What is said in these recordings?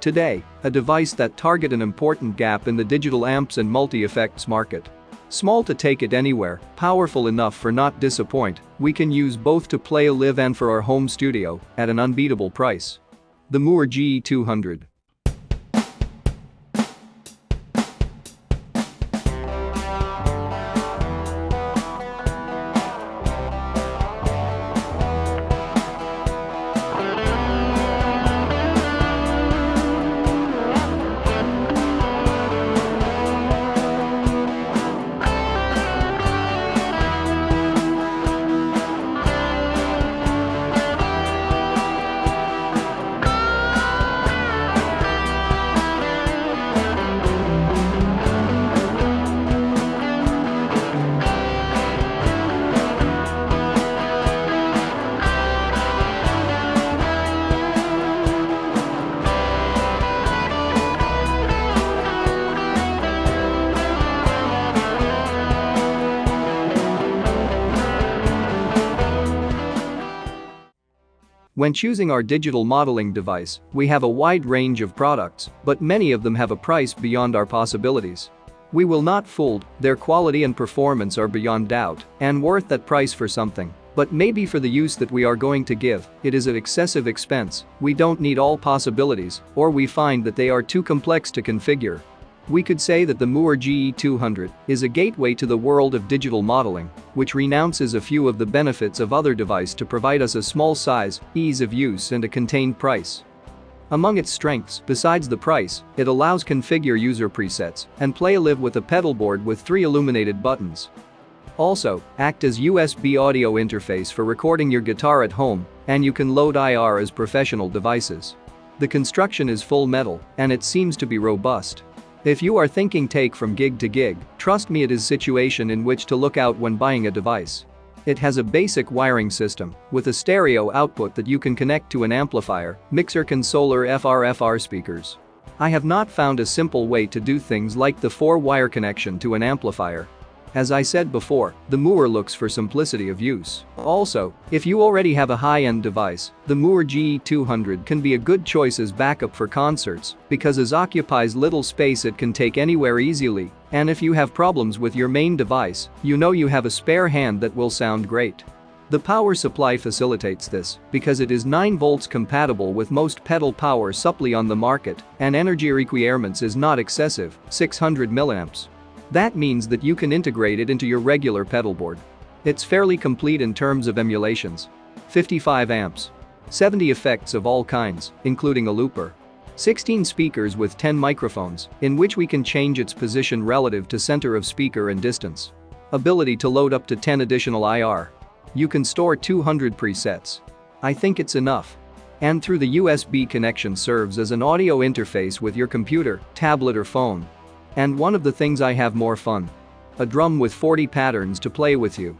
Today, a device that target an important gap in the digital amps and multi-effects market. Small to take it anywhere, powerful enough for not disappoint, we can use both to play, live and for our home studio at an unbeatable price. The Mooer GE200. When choosing our digital modeling device, we have a wide range of products, but many of them have a price beyond our possibilities. We will not fooled, their quality and performance are beyond doubt and worth that price for something. But maybe for the use that we are going to give, it is at excessive expense, we don't need all possibilities, or we find that they are too complex to configure. We could say that the Mooer GE200 is a gateway to the world of digital modeling, which renounces a few of the benefits of other devices to provide us a small size, ease of use and a contained price. Among its strengths, besides the price, it allows configure user presets and play live with a pedal board with 3 illuminated buttons. Also, act as USB audio interface for recording your guitar at home, and you can load IR as professional devices. The construction is full metal, and it seems to be robust. If you are thinking take from gig to gig, trust me, it is situation in which to look out when buying a device. It has a basic wiring system with a stereo output that you can connect to an amplifier, mixer console or FR speakers. I have not found a simple way to do things like the 4-wire connection to an amplifier. As I said before, the Mooer looks for simplicity of use. Also, if you already have a high-end device, the Mooer GE200 can be a good choice as backup for concerts because it occupies little space, it can take anywhere easily, and if you have problems with your main device, you know you have a spare hand that will sound great. The power supply facilitates this because it is 9 volts compatible with most pedal power supply on the market, and energy requirements is not excessive, 600 milliamps. That means that you can integrate it into your regular pedal board. It's fairly complete in terms of emulations. 55 amps. 70 effects of all kinds, including a looper. 16 speakers with 10 microphones, in which we can change its position relative to center of speaker and distance. Ability to load up to 10 additional IR. You can store 200 presets. I think it's enough. And through the USB connection serves as an audio interface with your computer, tablet or phone. And one of the things I have more fun. A drum with 40 patterns to play with you.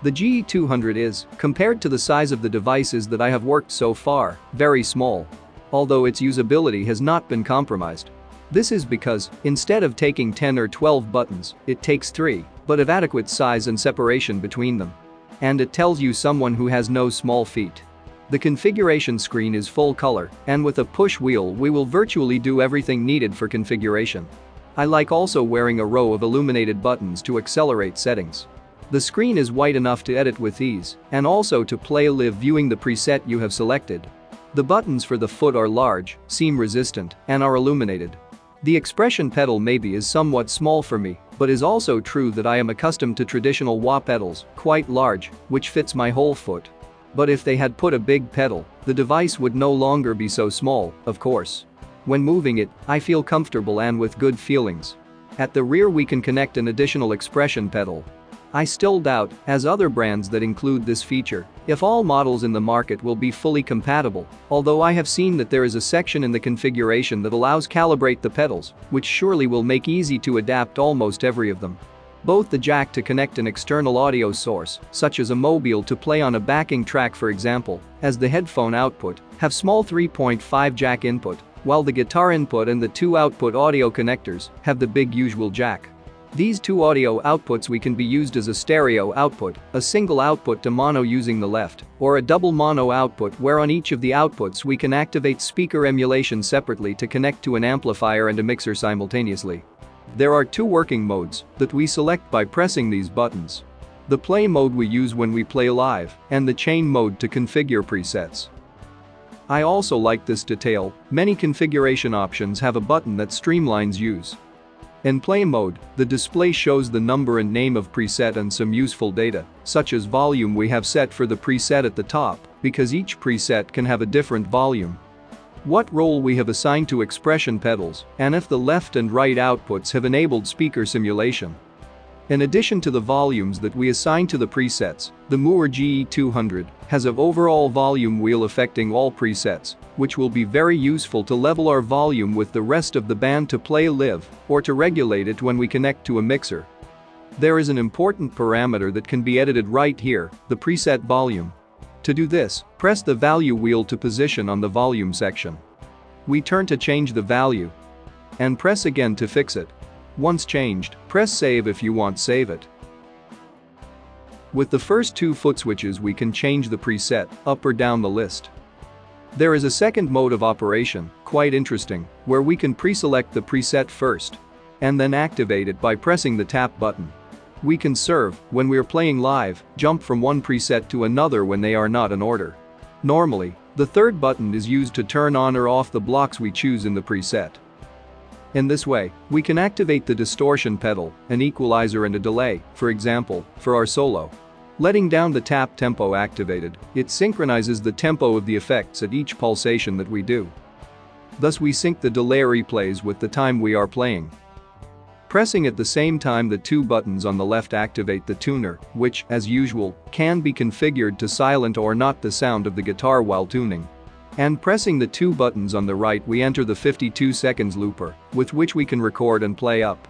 The GE200 is, compared to the size of the devices that I have worked so far, very small. Although its usability has not been compromised. This is because, instead of taking 10 or 12 buttons, it takes 3, but of adequate size and separation between them. And it tells you someone who has no small feet. The configuration screen is full color, and with a push wheel we will virtually do everything needed for configuration. I like also wearing a row of illuminated buttons to accelerate settings. The screen is wide enough to edit with ease, and also to play live viewing the preset you have selected. The buttons for the foot are large, seam resistant, and are illuminated. The expression pedal maybe is somewhat small for me, but is also true that I am accustomed to traditional wah pedals, quite large, which fits my whole foot. But if they had put a big pedal, the device would no longer be so small, of course. When moving it, I feel comfortable and with good feelings. At the rear we can connect an additional expression pedal. I still doubt, as other brands that include this feature, if all models in the market will be fully compatible, although I have seen that there is a section in the configuration that allows calibrate the pedals, which surely will make easy to adapt almost every of them. Both the jack to connect an external audio source, such as a mobile to play on a backing track for example, as the headphone output, have small 3.5 jack input, while the guitar input and the 2 output audio connectors have the big usual jack. These two audio outputs we can be used as a stereo output, a single output to mono using the left, or a double mono output where on each of the outputs we can activate speaker emulation separately to connect to an amplifier and a mixer simultaneously. There are two working modes that we select by pressing these buttons. The play mode we use when we play live, and the chain mode to configure presets. I also like this detail, many configuration options have a button that streamlines use. In play mode, the display shows the number and name of preset and some useful data, such as volume we have set for the preset at the top, because each preset can have a different volume. What role we have assigned to expression pedals, and if the left and right outputs have enabled speaker simulation. In addition to the volumes that we assign to the presets, the Mooer GE200 has an overall volume wheel affecting all presets, which will be very useful to level our volume with the rest of the band to play live, or to regulate it when we connect to a mixer. There is an important parameter that can be edited right here, the preset volume. To do this, press the value wheel to position on the volume section. We turn to change the value. And press again to fix it. Once changed, press save if you want save it. With the first two foot switches we can change the preset, up or down the list. There is a second mode of operation, quite interesting, where we can pre-select the preset first. And then activate it by pressing the tap button. We can when we're playing live, jump from one preset to another when they are not in order. Normally, the third button is used to turn on or off the blocks we choose in the preset. In this way, we can activate the distortion pedal, an equalizer and a delay, for example, for our solo. Letting down the tap tempo activated, it synchronizes the tempo of the effects at each pulsation that we do. Thus we sync the delay replays with the time we are playing. Pressing at the same time the two buttons on the left activate the tuner, which, as usual, can be configured to silent or not the sound of the guitar while tuning. And pressing the two buttons on the right we enter the 52 seconds looper, with which we can record and play up.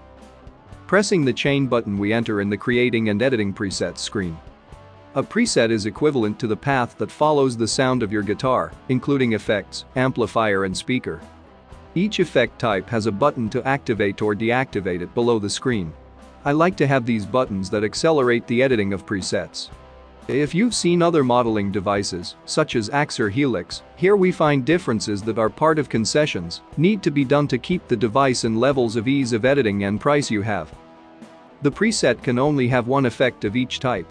Pressing the chain button we enter in the creating and editing presets screen. A preset is equivalent to the path that follows the sound of your guitar, including effects, amplifier and speaker. Each effect type has a button to activate or deactivate it below the screen. I like to have these buttons that accelerate the editing of presets. If you've seen other modeling devices, such as Axe or Helix, here we find differences that are part of concessions, need to be done to keep the device in levels of ease of editing and price you have. The preset can only have one effect of each type.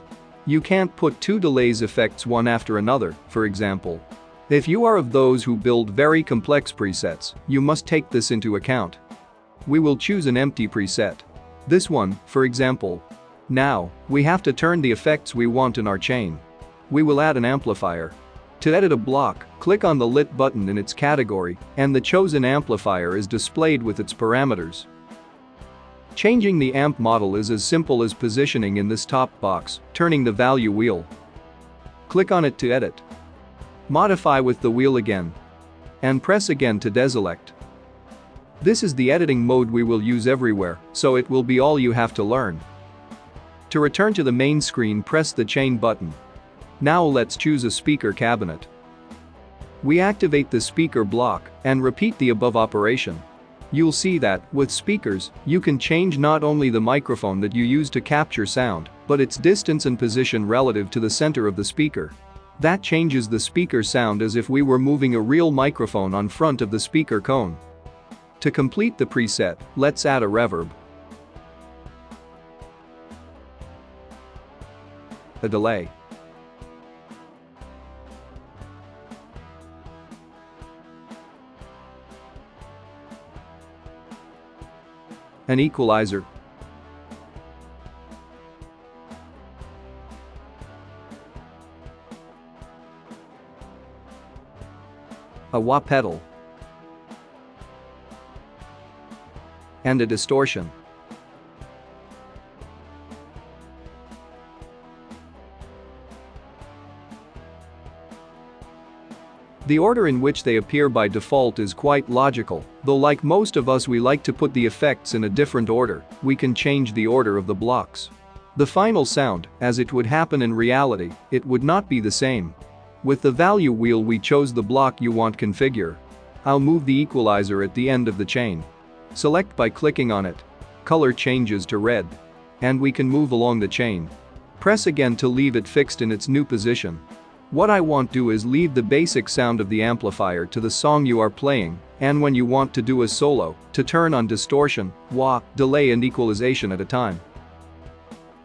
You can't put two delays effects one after another, for example. If you are of those who build very complex presets, you must take this into account. We will choose an empty preset. This one, for example. Now, we have to turn the effects we want in our chain. We will add an amplifier. To edit a block, click on the lit button in its category, and the chosen amplifier is displayed with its parameters. Changing the amp model is as simple as positioning in this top box, turning the value wheel. Click on it to edit. Modify with the wheel again. And press again to deselect. This is the editing mode we will use everywhere, so it will be all you have to learn. To return to the main screen, press the chain button. Now let's choose a speaker cabinet. We activate the speaker block and repeat the above operation. You'll see that, with speakers, you can change not only the microphone that you use to capture sound, but its distance and position relative to the center of the speaker. That changes the speaker sound as if we were moving a real microphone on front of the speaker cone. To complete the preset, let's add a reverb, a delay, an equalizer, a wah pedal, and a distortion. The order in which they appear by default is quite logical, though like most of us we like to put the effects in a different order. We can change the order of the blocks. The final sound, as it would happen in reality, it would not be the same. With the value wheel we chose the block you want configure. I'll move the equalizer at the end of the chain. Select by clicking on it. color changes to red. And we can move along the chain. Press again to leave it fixed in its new position. What I want to do is leave the basic sound of the amplifier to the song you are playing, and when you want to do a solo, to turn on distortion, wah, delay and equalization at a time.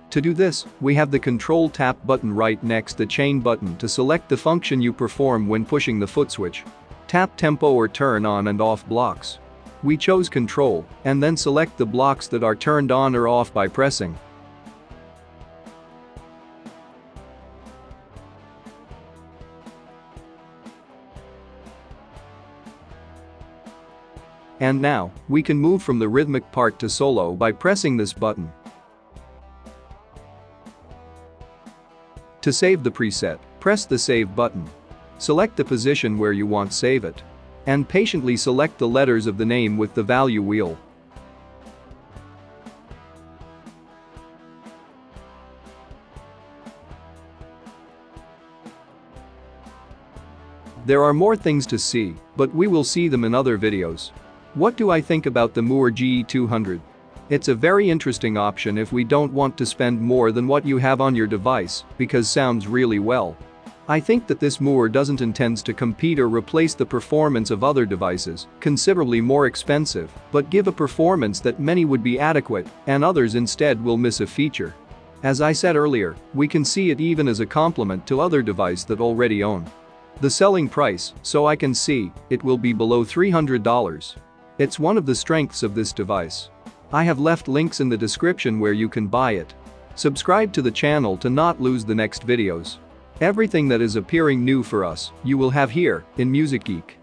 To do this, we have the control tap button right next the chain button to select the function you perform when pushing the foot switch. Tap tempo or turn on and off blocks. We chose control, and then select the blocks that are turned on or off by pressing. And now, we can move from the rhythmic part to solo by pressing this button. To save the preset, press the Save button. Select the position where you want save it. And patiently select the letters of the name with the value wheel. There are more things to see, but we will see them in other videos. What do I think about the Mooer GE200? It's a very interesting option if we don't want to spend more than what you have on your device, because sounds really well. I think that this Mooer doesn't intend to compete or replace the performance of other devices, considerably more expensive, but give a performance that many would be adequate, and others instead will miss a feature. As I said earlier, we can see it even as a complement to other devices that already own. The selling price, so I can see, it will be below $300. It's one of the strengths of this device. I have left links in the description where you can buy it. Subscribe to the channel to not lose the next videos. Everything that is appearing new for us, you will have here, in Music Geek.